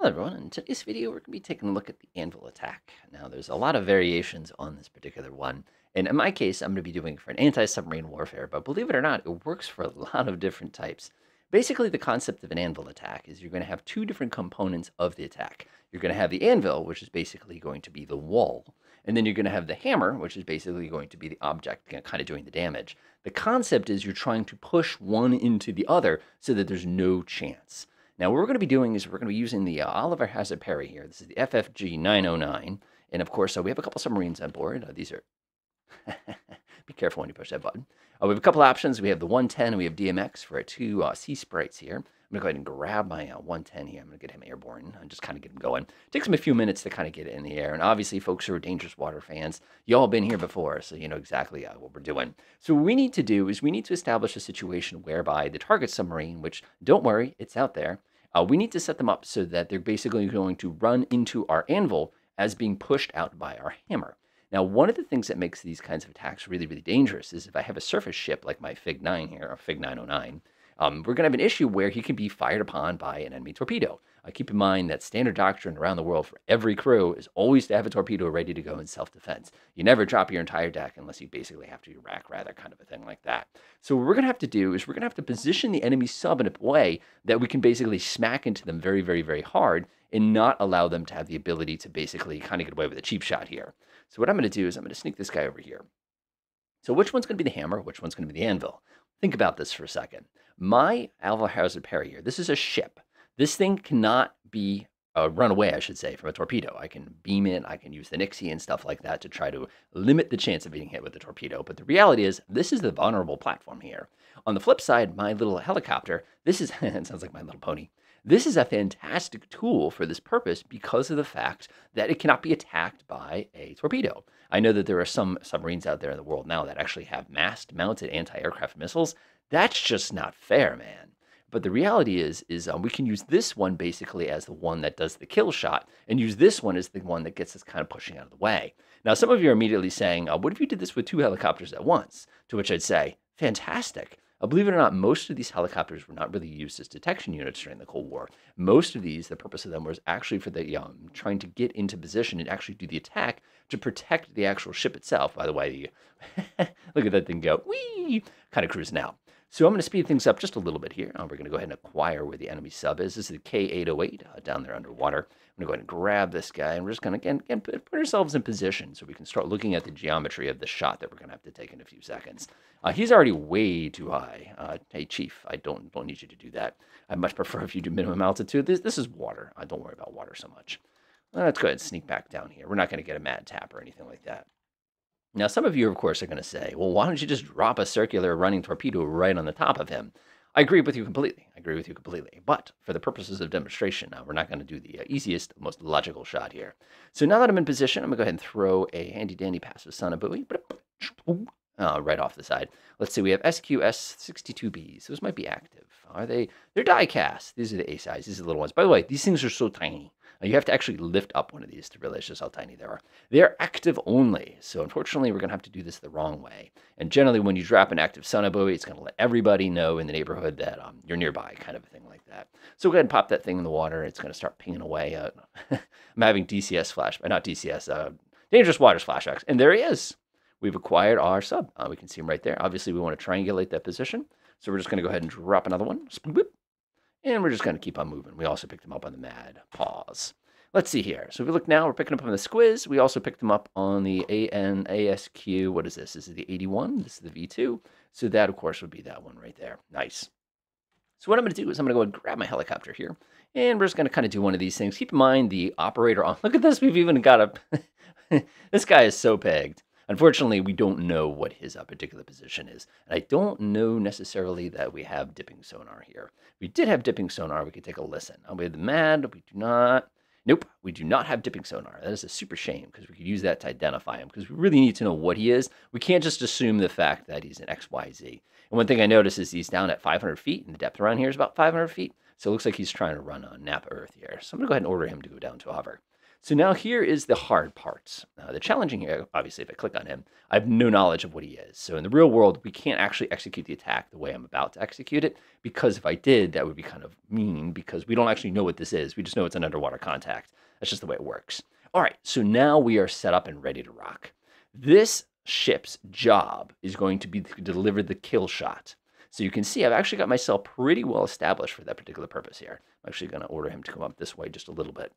Hello everyone, in today's video we're going to be taking a look at the Anvil attack. Now there's a lot of variations on this particular one, and in my case I'm going to be doing it for an anti-submarine warfare, but believe it or not, it works for a lot of different types. Basically the concept of an Anvil attack is you're going to have two different components of the attack. You're going to have the Anvil, which is basically going to be the wall, and then you're going to have the hammer, which is basically going to be the object kind of doing the damage. The concept is you're trying to push one into the other so that there's no chance. Now, what we're going to be doing is we're going to be using the Oliver Hazard Perry here. This is the FFG 909. And of course, we have a couple submarines on board. These are, be careful when you push that button. We have a couple options. We have the 110 and we have DMX for our two sea sprites here. I'm going to go ahead and grab my 110 here. I'm going to get him airborne and just kind of get him going. It takes him a few minutes to kind of get it in the air. And obviously, folks who are dangerous water fans, you all been here before, so you know exactly what we're doing. So what we need to do is we need to establish a situation whereby the target submarine, which don't worry, it's out there, we need to set them up so that they're basically going to run into our anvil as being pushed out by our hammer. Now, one of the things that makes these kinds of attacks really, really dangerous is if I have a surface ship like my Fig 9 here, or Fig 909, we're going to have an issue where he can be fired upon by an enemy torpedo. Keep in mind that standard doctrine around the world for every crew is always to have a torpedo ready to go in self-defense. You never drop your entire deck unless you basically have to rack rather, kind of a thing like that. So what we're going to have to do is we're going to have to position the enemy sub in a way that we can basically smack into them very, very, very hard and not allow them to have the ability to basically kind of get away with a cheap shot here. So what I'm going to do is I'm going to sneak this guy over here. So which one's going to be the hammer? Which one's going to be the anvil? Think about this for a second. My Oliver Hazard Perry here, this is a ship. This thing cannot be run away, I should say, from a torpedo. I can beam it, I can use the Nixie and stuff like that to try to limit the chance of being hit with a torpedo. But the reality is, this is the vulnerable platform here. On the flip side, my little helicopter, this is, it sounds like My Little Pony. This is a fantastic tool for this purpose because of the fact that it cannot be attacked by a torpedo. I know that there are some submarines out there in the world now that actually have mast-mounted anti-aircraft missiles. That's just not fair, man. But the reality is we can use this one basically as the one that does the kill shot and use this one as the one that gets us kind of pushing out of the way. Now, some of you are immediately saying, what if you did this with two helicopters at once? To which I'd say, fantastic. Believe it or not, most of these helicopters were not really used as detection units during the Cold War. Most of these, the purpose of them was actually for the trying to get into position and actually do the attack to protect the actual ship itself. By the way, look at that thing go, whee, kind of cruising out. So I'm going to speed things up just a little bit here. We're going to go ahead and acquire where the enemy sub is. This is the K808 down there underwater. I'm going to go ahead and grab this guy, and we're just going to, again, put ourselves in position so we can start looking at the geometry of the shot that we're going to have to take in a few seconds. He's already way too high. Hey, Chief, I don't need you to do that. I much prefer if you do minimum altitude. This is water. Don't worry about water so much. Let's go ahead and sneak back down here. We're not going to get a mad tap or anything like that. Now, some of you, of course, are going to say, well, why don't you just drop a circular running torpedo right on the top of him? I agree with you completely. But for the purposes of demonstration, we're not going to do the easiest, most logical shot here. So now that I'm in position, I'm going to go ahead and throw a handy-dandy passive sonobuoy right off the side. Let's see, we have SQS-62Bs. Those might be active. Are they? They're die-cast. These are the A size. These are the little ones. By the way, these things are so tiny. You have to actually lift up one of these to realize just how tiny they are. They're active only, so unfortunately we're going to have to do this the wrong way. And generally when you drop an active sonobuoy, it's going to let everybody know in the neighborhood that you're nearby, kind of a thing like that. So go ahead and pop that thing in the water. It's going to start pinging away. I'm having DCS not DCS, Dangerous Waters flashbacks. And there he is. We've acquired our sub. We can see him right there. Obviously we want to triangulate that position. So we're just going to go ahead and drop another one. And we're just going to keep on moving. We also picked them up on the mad pause. Let's see here. So if we look now, we're picking up on the squiz. We also picked them up on the ANASQ. What is this? This is the 81. This is the V2. So that, of course, would be that one right there. Nice. So what I'm going to do is I'm going to go and grab my helicopter here. And we're just going to kind of do one of these things. Keep in mind the operator on. Look at this. We've even got a... This guy is so pegged. Unfortunately, we don't know what his particular position is. And I don't know necessarily that we have dipping sonar here. If we did have dipping sonar, we could take a listen. We have the MAD. We do not. Nope, we do not have dipping sonar. That is a super shame because we could use that to identify him because we really need to know what he is. We can't just assume the fact that he's an XYZ. And one thing I noticed is he's down at 500 feet and the depth around here is about 500 feet. So it looks like he's trying to run on Napa Earth here. So I'm going to go ahead and order him to go down to hover. So now here is the hard part. The challenging here, obviously, if I click on him, I have no knowledge of what he is. So in the real world, we can't actually execute the attack the way I'm about to execute it, because if I did, that would be kind of mean, because we don't actually know what this is. We just know it's an underwater contact. That's just the way it works. All right, so now we are set up and ready to rock. This ship's job is going to be to deliver the kill shot. So you can see I've actually got myself pretty well established for that particular purpose here. I'm actually going to order him to come up this way just a little bit.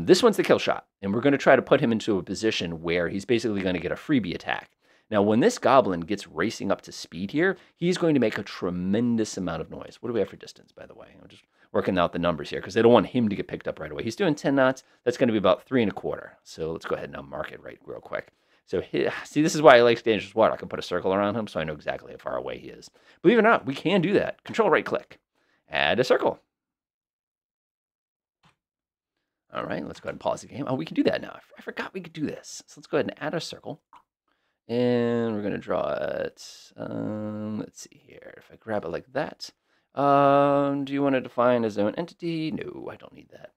This one's the kill shot, and we're going to try to put him into a position where he's basically going to get a freebie attack. Now, when this goblin gets racing up to speed here, he's going to make a tremendous amount of noise. What do we have for distance, by the way? I'm just working out the numbers here because I don't want him to get picked up right away. He's doing 10 knots. That's going to be about 3 1/4. So let's go ahead and mark it right real quick. So see, this is why I like dangerous water. I can put a circle around him so I know exactly how far away he is. Believe it or not, we can do that. Control right click. Add a circle. All right, let's go ahead and pause the game. Oh, we can do that now. I forgot we could do this. So let's go ahead and add a circle. And we're going to draw it. Let's see here. If I grab it like that. Do you want to define a zone entity? No, I don't need that.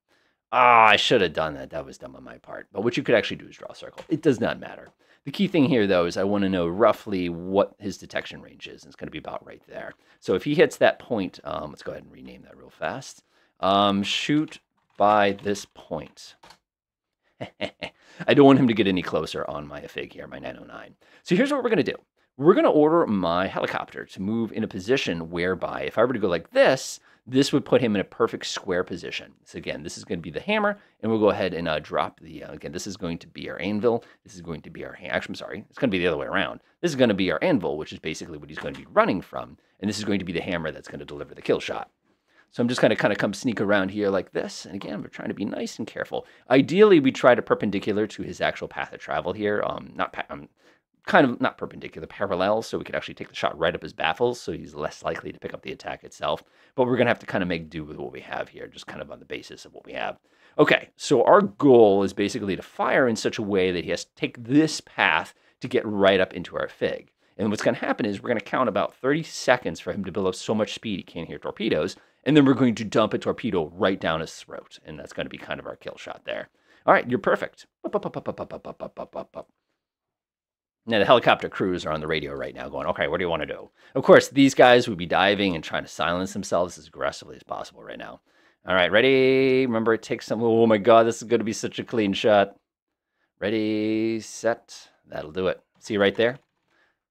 I should have done that. That was dumb on my part. But what you could actually do is draw a circle. It does not matter. The key thing here, though, is I want to know roughly what his detection range is. And it's going to be about right there. So if he hits that point, let's go ahead and rename that real fast. Shoot by this point. I don't want him to get any closer on my fig here, my 909. So here's what we're going to do. We're going to order my helicopter to move in a position whereby if I were to go like this would put him in a perfect square position. So again, this is going to be the hammer, and we'll go ahead and drop the, again, this is going to be our anvil. This is going to be our, actually, I'm sorry, it's going to be the other way around. This is going to be our anvil, which is basically what he's going to be running from, and this is going to be the hammer that's going to deliver the kill shot. So I'm just going to kind of come sneak around here like this, and again, we're trying to be nice and careful. Ideally, we try to perpendicular to his actual path of travel here, kind of not perpendicular, parallel, so we could actually take the shot right up his baffles, so he's less likely to pick up the attack itself. But we're going to have to kind of make do with what we have here, just kind of on the basis of what we have. Okay, so our goal is basically to fire in such a way that he has to take this path to get right up into our fig. And what's going to happen is we're going to count about 30 seconds for him to build up so much speed he can't hear torpedoes, and then we're going to dump a torpedo right down his throat, and that's going to be kind of our kill shot there. All right, you're perfect. Now, the helicopter crews are on the radio right now going, okay, what do you want to do? Of course, these guys would be diving and trying to silence themselves as aggressively as possible right now. All right, ready? Remember, it takes some... Oh, my God, this is going to be such a clean shot. Ready, set. That'll do it. See right there?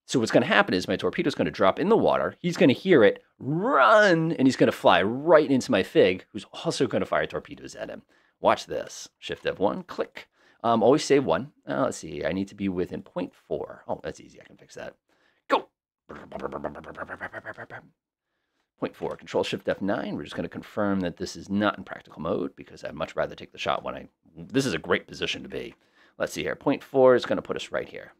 So what's going to happen is my torpedo's going to drop in the water. He's going to hear it, run, and he's going to fly right into my fig, who's also going to fire torpedoes at him. Watch this. Shift F1, click. Always save one. Let's see. I need to be within 0.4. Oh, that's easy. I can fix that. Go. 0.4. Control Shift F9. We're just going to confirm that this is not in practical mode because I'd much rather take the shot when I... This is a great position to be. Let's see here. 0.4 is going to put us right here.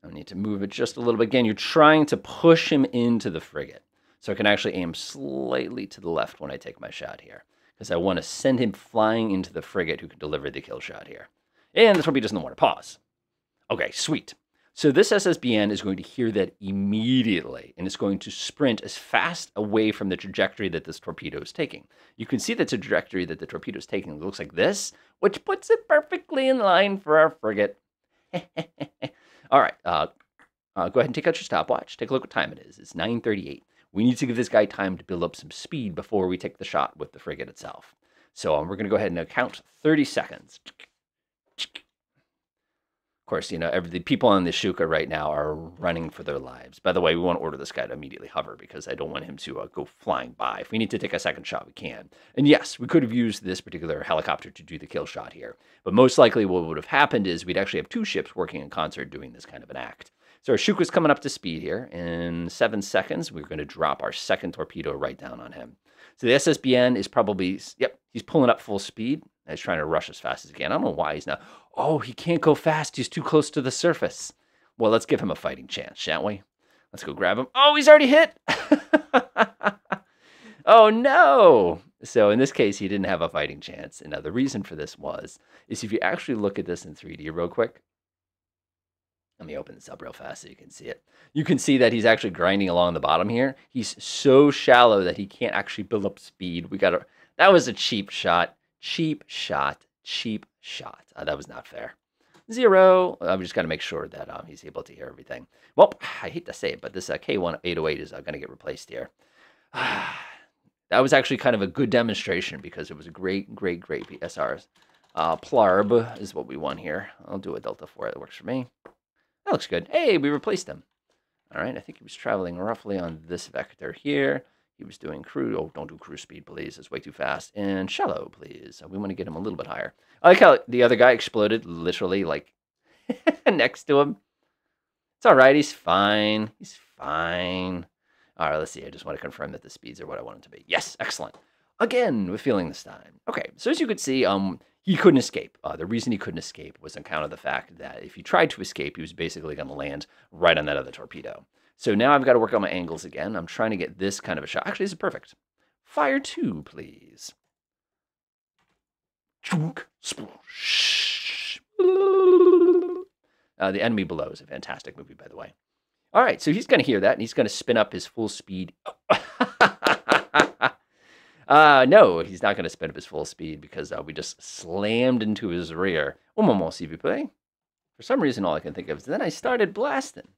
I need to move it just a little bit. Again, you're trying to push him into the frigate. So I can actually aim slightly to the left when I take my shot here, because I want to send him flying into the frigate who can deliver the kill shot here. And the torpedo doesn't want to pause. Okay, sweet. So this SSBN is going to hear that immediately, and it's going to sprint as fast away from the trajectory that this torpedo is taking. You can see the trajectory that the torpedo is taking. It looks like this, which puts it perfectly in line for our frigate. All right, go ahead and take out your stopwatch. Take a look what time it is. It's 9:38. We need to give this guy time to build up some speed before we take the shot with the frigate itself. So we're going to go ahead and count 30 seconds. Of course, you know, the people on the Shuka right now are running for their lives. By the way, we want to order this guy to immediately hover because I don't want him to go flying by. If we need to take a second shot, we can. And yes, we could have used this particular helicopter to do the kill shot here. But most likely what would have happened is we'd actually have two ships working in concert doing this kind of an act. So our Shuka's coming up to speed here. In 7 seconds, we're going to drop our second torpedo right down on him. So the SSBN is probably, yep, he's pulling up full speed. He's trying to rush as fast as he can. I don't know why he's not. Oh, he can't go fast. He's too close to the surface. Well, let's give him a fighting chance, shan't we? Let's go grab him. Oh, he's already hit. Oh, no. So in this case, he didn't have a fighting chance. And now the reason for this is if you actually look at this in 3D real quick. Let me open this up real fast so you can see it. You can see that he's actually grinding along the bottom here. He's so shallow that he can't actually build up speed. That was a cheap shot. Cheap shot, cheap shot. That was not fair. 0. I've just got to make sure that he's able to hear everything. Well, I hate to say it, but this K1808 is going to get replaced here. That was actually kind of a good demonstration because it was a great PSR. Plarb is what we want here. I'll do a Delta 4. That works for me. That looks good. Hey, we replaced him. All right, I think he was traveling roughly on this vector here. He was doing cruise. Oh, don't do cruise speed, please. It's way too fast. And shallow, please. We want to get him a little bit higher. I like how the other guy exploded literally like next to him. It's all right. He's fine. He's fine. All right, let's see. I just want to confirm that the speeds are what I want them to be. Yes, excellent. Again, with feeling this time. Okay, so as you could see, he couldn't escape. The reason he couldn't escape was on account of the fact that if he tried to escape, he was basically going to land right on that other torpedo. So now I've got to work on my angles again. I'm trying to get this kind of a shot. Actually, this is perfect. Fire 2, please. The Enemy Below is a fantastic movie, by the way. All right, so he's going to hear that, and he's going to spin up his full speed. No, he's not going to spin up his full speed because we just slammed into his rear. Un moment, s'il vous plaît. For some reason, all I can think of is then I started blasting.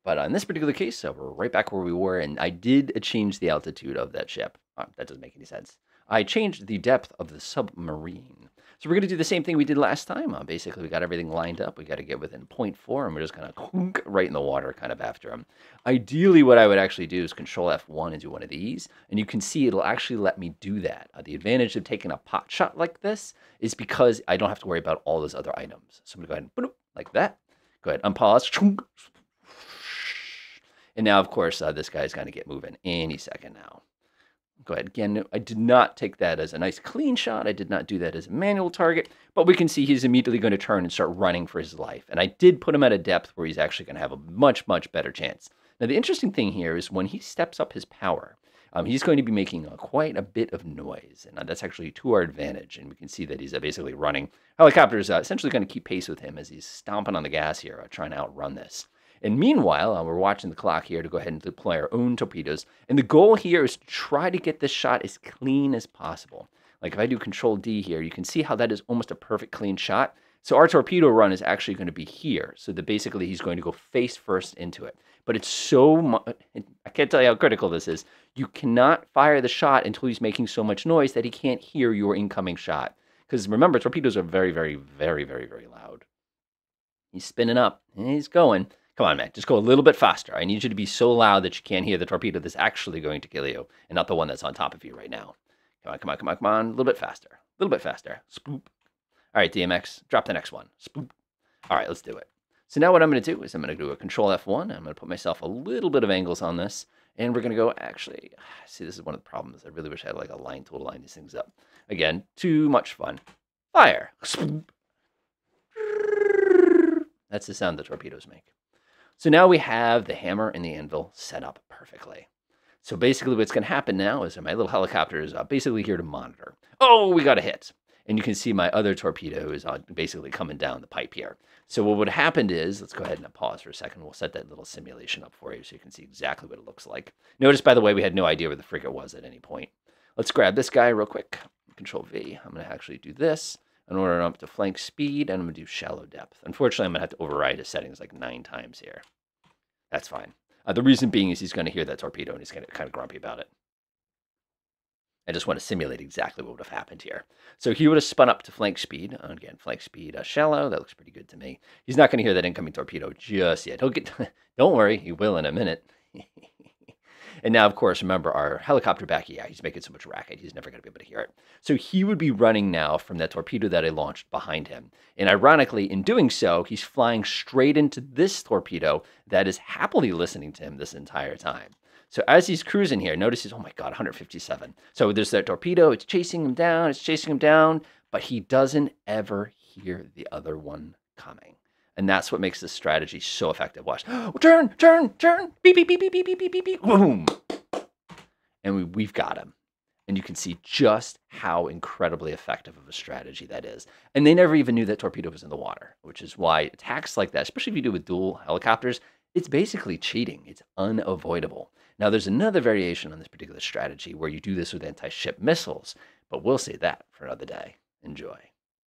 But in this particular case, we're right back where we were, and I did change the altitude of that ship. That doesn't make any sense. I changed the depth of the submarine. So we're going to do the same thing we did last time. Basically, we got everything lined up. We got to get within 0.4, and we're just going to right in the water kind of after him. Ideally, what I would actually do is Control F1 and do one of these, and you can see it'll actually let me do that. The advantage of taking a pot shot like this is because I don't have to worry about all those other items. So I'm going to go ahead and like that. Go ahead, unpause. And now, of course, this guy's going to get moving any second now. Go ahead. Again, I did not take that as a nice clean shot. I did not do that as a manual target. But we can see he's immediately going to turn and start running for his life. And I did put him at a depth where he's actually going to have a much, much better chance. Now, the interesting thing here is when he steps up his power, he's going to be making quite a bit of noise. And that's actually to our advantage. And we can see that he's basically running. Helicopter's essentially going to keep pace with him as he's stomping on the gas here, trying to outrun this. And meanwhile, we're watching the clock here to go ahead and deploy our own torpedoes. And the goal here is to try to get this shot as clean as possible. Like if I do Control D here, you can see how that is almost a perfect clean shot. So our torpedo run is actually going to be here. So that basically he's going to go face first into it. But it's so much, I can't tell you how critical this is. You cannot fire the shot until he's making so much noise that he can't hear your incoming shot. Because remember, torpedoes are very, very, very, very, very loud. He's spinning up and he's going. Come on, man, just go a little bit faster. I need you to be so loud that you can't hear the torpedo that's actually going to kill you and not the one that's on top of you right now. Come on, come on, come on, come on. A little bit faster. A little bit faster. Spoop. All right, DMX, drop the next one. Spoop. All right, let's do it. So now what I'm going to do is I'm going to do a Control F1. I'm going to put myself a little bit of angles on this. And we're going to go, actually, see, this is one of the problems. I really wish I had like a line tool to line these things up. Again, too much fun. Fire. Spoop. That's the sound the torpedoes make. So now we have the hammer and the anvil set up perfectly. So basically what's going to happen now is my little helicopter is basically here to monitor. Oh, we got a hit. And you can see my other torpedo is basically coming down the pipe here. So what would have happened is, let's go ahead and pause for a second. We'll set that little simulation up for you so you can see exactly what it looks like. Notice, by the way, we had no idea where the frigate was at any point. Let's grab this guy real quick. Control V. I'm going to actually do this. In order up to flank speed, and I'm going to do shallow depth. Unfortunately, I'm going to have to override his settings like 9 times here. That's fine. The reason being is he's going to hear that torpedo, and he's going to kind of grumpy about it. I just want to simulate exactly what would have happened here. So he would have spun up to flank speed. Again, flank speed shallow. That looks pretty good to me. He's not going to hear that incoming torpedo just yet. He'll get. Don't worry, he will in a minute. And now, of course, remember our helicopter back, yeah, he's making so much racket, he's never going to be able to hear it. So he would be running now from that torpedo that I launched behind him. And ironically, in doing so, he's flying straight into this torpedo that is happily listening to him this entire time. So as he's cruising here, notice he's, oh my God, 157. So there's that torpedo, it's chasing him down, but he doesn't ever hear the other one coming. And that's what makes this strategy so effective. Watch. Turn, beep, beep, beep, beep, beep, beep, beep, beep, boom. And we've got him. And you can see just how incredibly effective of a strategy that is. And they never even knew that torpedo was in the water, which is why attacks like that, especially if you do with dual helicopters, it's basically cheating. It's unavoidable. Now, there's another variation on this particular strategy where you do this with anti-ship missiles, but we'll save that for another day. Enjoy.